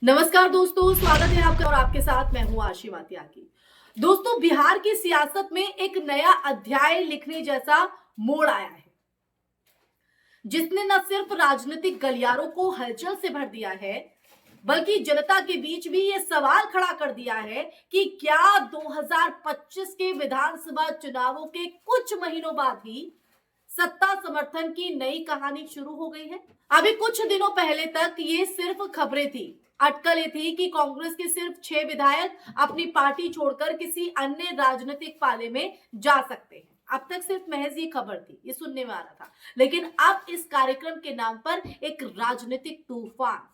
नमस्कार दोस्तों, स्वागत है आपका और आपके साथ मैं हूं आशी मातिया की। दोस्तों, बिहार की सियासत में एक नया अध्याय लिखने जैसा मोड़ आया है, जिसने न सिर्फ राजनीतिक गलियारों को हलचल से भर दिया है, बल्कि जनता के बीच भी ये सवाल खड़ा कर दिया है कि क्या 2025 के विधानसभा चुनावों के कुछ महीनों बाद ही सत्ता समर्थन की नई कहानी शुरू हो गई है। अभी कुछ दिनों पहले तक ये सिर्फ खबरें थी, अटकलें थी कि कांग्रेस के सिर्फ 6 विधायक अपनी पार्टी छोड़कर किसी अन्य राजनीतिक पाले में जा सकते हैं। अब तक सिर्फ महज ये खबर थी, ये सुनने में आ रहा था, लेकिन अब इस कार्यक्रम के नाम पर एक राजनीतिक तूफान,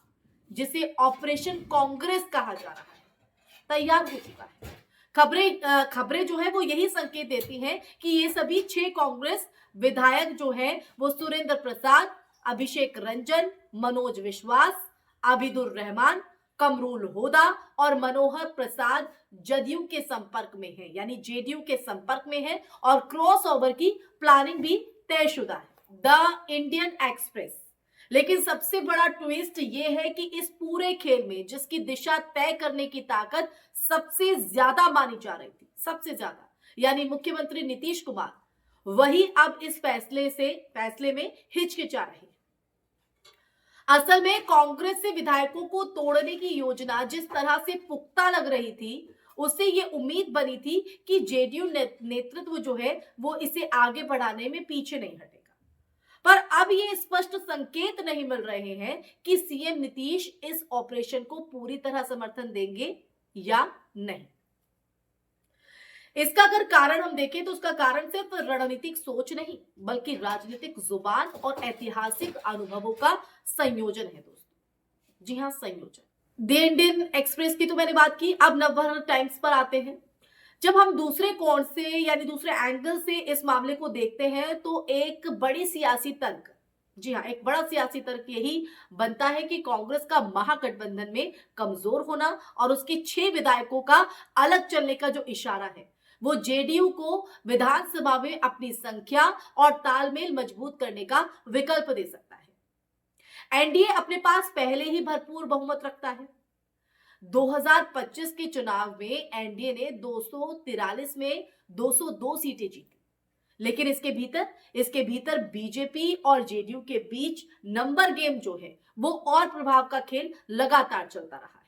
जिसे ऑपरेशन कांग्रेस कहा जा रहा है, तैयार हो चुका है। खबरें जो है वो यही संकेत देती हैं कि ये सभी 6 कांग्रेस विधायक जो है वो सुरेंद्र प्रसाद, अभिषेक रंजन, मनोज विश्वास, आबिदुर रहमान, कमरुल होदा और मनोहर प्रसाद जदयू के संपर्क में है, यानी जेडीयू के संपर्क में है और क्रॉस ओवर की प्लानिंग भी तयशुदा है। The Indian express. लेकिन सबसे बड़ा ट्विस्ट ये है कि इस पूरे खेल में जिसकी दिशा तय करने की ताकत सबसे ज्यादा मानी जा रही थी, सबसे ज्यादा, यानी मुख्यमंत्री नीतीश कुमार, वही अब इस फैसले में हिचकिचा रहे हैं। असल में कांग्रेस से विधायकों को तोड़ने की योजना जिस तरह से पुख्ता लग रही थी, उससे ये उम्मीद बनी थी कि जेडीयू नेतृत्व जो है वो इसे आगे बढ़ाने में पीछे नहीं हटेगा। पर अब ये स्पष्ट संकेत नहीं मिल रहे हैं कि सीएम नीतीश इस ऑपरेशन को पूरी तरह समर्थन देंगे या नहीं। इसका अगर कारण हम देखें तो उसका कारण सिर्फ रणनीतिक सोच नहीं, बल्कि राजनीतिक जुबान और ऐतिहासिक अनुभवों का संयोजन है दोस्तों। जी हां, संयोजन। द इंडियन एक्सप्रेस की तो मैंने बात की, अब नवभारत टाइम्स पर आते हैं। जब हम दूसरे कोण से यानी दूसरे एंगल से इस मामले को देखते हैं तो एक बड़ी सियासी तर्क, जी हाँ, एक बड़ा सियासी तर्क यही बनता है कि कांग्रेस का महागठबंधन में कमजोर होना और उसके 6 विधायकों का अलग चलने का जो इशारा है, वो जेडीयू को विधानसभा में अपनी संख्या और तालमेल मजबूत करने का विकल्प दे सकता है। एनडीए अपने पास पहले ही भरपूर बहुमत रखता है। 2025 के चुनाव में एनडीए ने 243 में 202 सीटें जीती, लेकिन इसके भीतर बीजेपी और जेडीयू के बीच नंबर गेम जो है वो और प्रभाव का खेल लगातार चलता रहा है।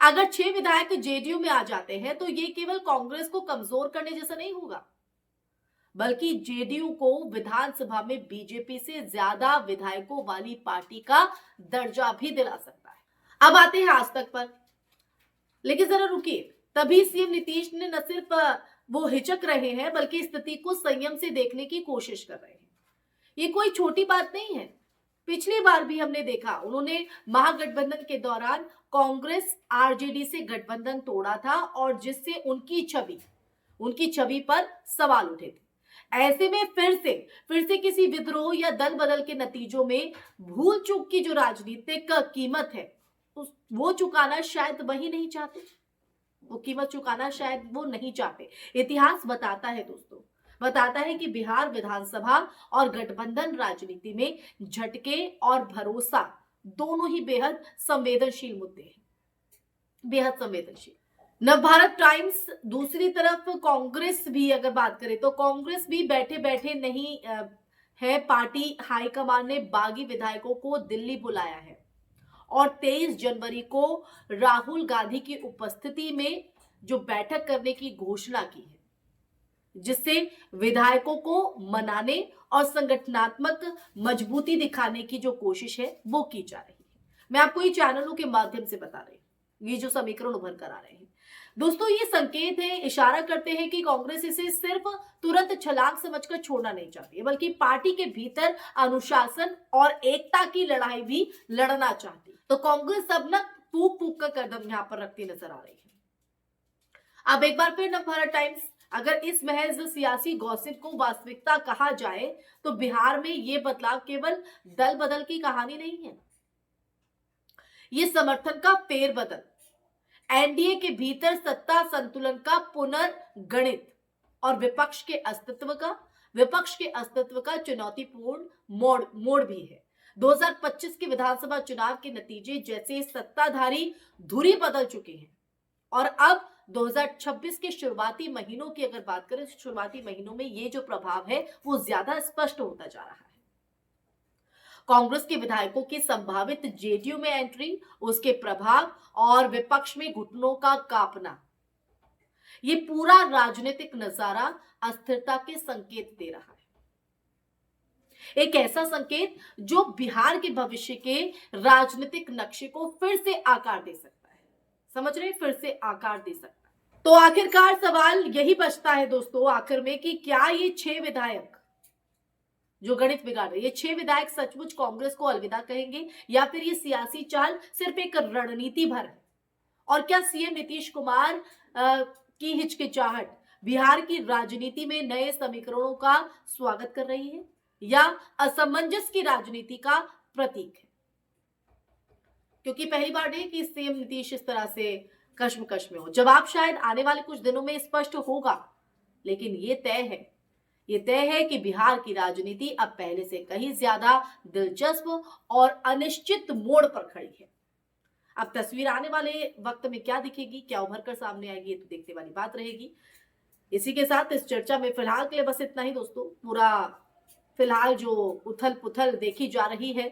अगर 6 विधायक जेडीयू में आ जाते हैं तो ये केवल कांग्रेस को कमजोर करने जैसा नहीं होगा, बल्कि जेडीयू को विधानसभा में बीजेपी से ज्यादा विधायकों वाली पार्टी का दर्जा भी दिला सकता है। अब आते हैं आज तक पर, लेकिन जरा रुकिए, तभी सीएम नीतीश ने न सिर्फ वो हिचक रहे हैं, बल्कि स्थिति को संयम से देखने की कोशिश कर रहे हैं। ये कोई छोटी बात नहीं है। पिछली बार भी हमने देखा, उन्होंने महागठबंधन के दौरान कांग्रेस आरजेडी से गठबंधन तोड़ा था और जिससे उनकी छवि पर सवाल उठे थे। ऐसे में फिर से किसी विद्रोह या दल बदल के नतीजों में भूल चूक की जो राजनीतिक कीमत है, वो चुकाना शायद वही नहीं चाहते, वो कीमत चुकाना शायद वो नहीं चाहते। इतिहास बताता है दोस्तों, बताता है कि बिहार विधानसभा और गठबंधन राजनीति में झटके और भरोसा दोनों ही बेहद संवेदनशील मुद्दे हैं, बेहद संवेदनशील। नवभारत टाइम्स दूसरी तरफ, कांग्रेस भी अगर बात करें तो कांग्रेस भी बैठे बैठे नहीं है। पार्टी हाईकमान ने बागी विधायकों को दिल्ली बुलाया है और 23 जनवरी को राहुल गांधी की उपस्थिति में जो बैठक करने की घोषणा की है, जिससे विधायकों को मनाने और संगठनात्मक मजबूती दिखाने की जो कोशिश है वो की जा रही है। मैं आपको ये चैनलों के माध्यम से बता रही हूं, ये जो समीकरण उभर कर आ रहे हैं दोस्तों, ये संकेत है, इशारा करते हैं कि कांग्रेस इसे सिर्फ तुरंत छलांग समझकर छोड़ना नहीं चाहती है, बल्कि पार्टी के भीतर अनुशासन और एकता की लड़ाई भी लड़ना चाहती है। तो कांग्रेस अब न फूक फूक का कदम यहां पर रखती नजर आ रही है। अब एक बार फिर नवभारत टाइम्स, अगर इस महज सियासी गॉसिप को वास्तविकता कहा जाए तो बिहार में यह बदलाव केवल दल बदल की कहानी नहीं है, ये समर्थन का फेरबदल, एनडीए के भीतर सत्ता संतुलन का पुनर्गणित और विपक्ष के अस्तित्व का चुनौतीपूर्ण मोड़ भी है। 2025 के विधानसभा चुनाव के नतीजे जैसे सत्ताधारी धुरी बदल चुके हैं और अब 2026 के शुरुआती महीनों की अगर बात करें तो शुरुआती महीनों में ये जो प्रभाव है वो ज्यादा स्पष्ट होता जा रहा है। कांग्रेस के विधायकों की संभावित जेडीयू में एंट्री, उसके प्रभाव और विपक्ष में घुटनों का कांपना, ये पूरा राजनीतिक नजारा अस्थिरता के संकेत दे रहा है। एक ऐसा संकेत जो बिहार के भविष्य के राजनीतिक नक्शे को फिर से आकार दे सकता है। समझ रहे, फिर से आकार दे सकता है। तो आखिरकार सवाल यही बचता है दोस्तों आखिर में कि क्या ये 6 विधायक जो गणित बिगाड़ रहे, ये 6 विधायक सचमुच कांग्रेस को अलविदा कहेंगे या फिर ये सियासी चाल सिर्फ एक रणनीति भर है? और क्या सीएम नीतीश कुमार की हिचकिचाहट बिहार की राजनीति में नए समीकरणों का स्वागत कर रही है या असमंजस की राजनीति का प्रतीक है? क्योंकि पहली बार नहीं कि सीएम नीतीश इस तरह से कश्मकश में हो। जवाब शायद आने वाले कुछ दिनों में स्पष्ट होगा, लेकिन ये तय है कि बिहार की राजनीति अब पहले से कहीं ज्यादा दिलचस्प और अनिश्चित मोड़ पर खड़ी है। अब तस्वीर आने वाले वक्त में क्या दिखेगी, क्या उभर कर सामने आएगी, ये तो देखने वाली बात रहेगी। इसी के साथ इस चर्चा में फिलहाल के लिए बस इतना ही दोस्तों। पूरा फिलहाल जो उथल पुथल देखी जा रही है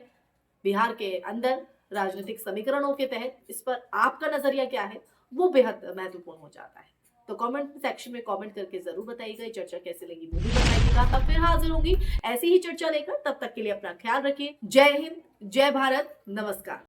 बिहार के अंदर राजनीतिक समीकरणों के तहत, इस पर आपका नजरिया क्या है वो बेहद महत्वपूर्ण हो जाता है। तो कमेंट सेक्शन में कमेंट करके जरूर बताइएगा। ये चर्चा कैसे लगी वो भी बताइएगा। तब फिर हाजिर होंगी ऐसी ही चर्चा लेकर। तब तक के लिए अपना ख्याल रखिए। जय हिंद, जय भारत, नमस्कार।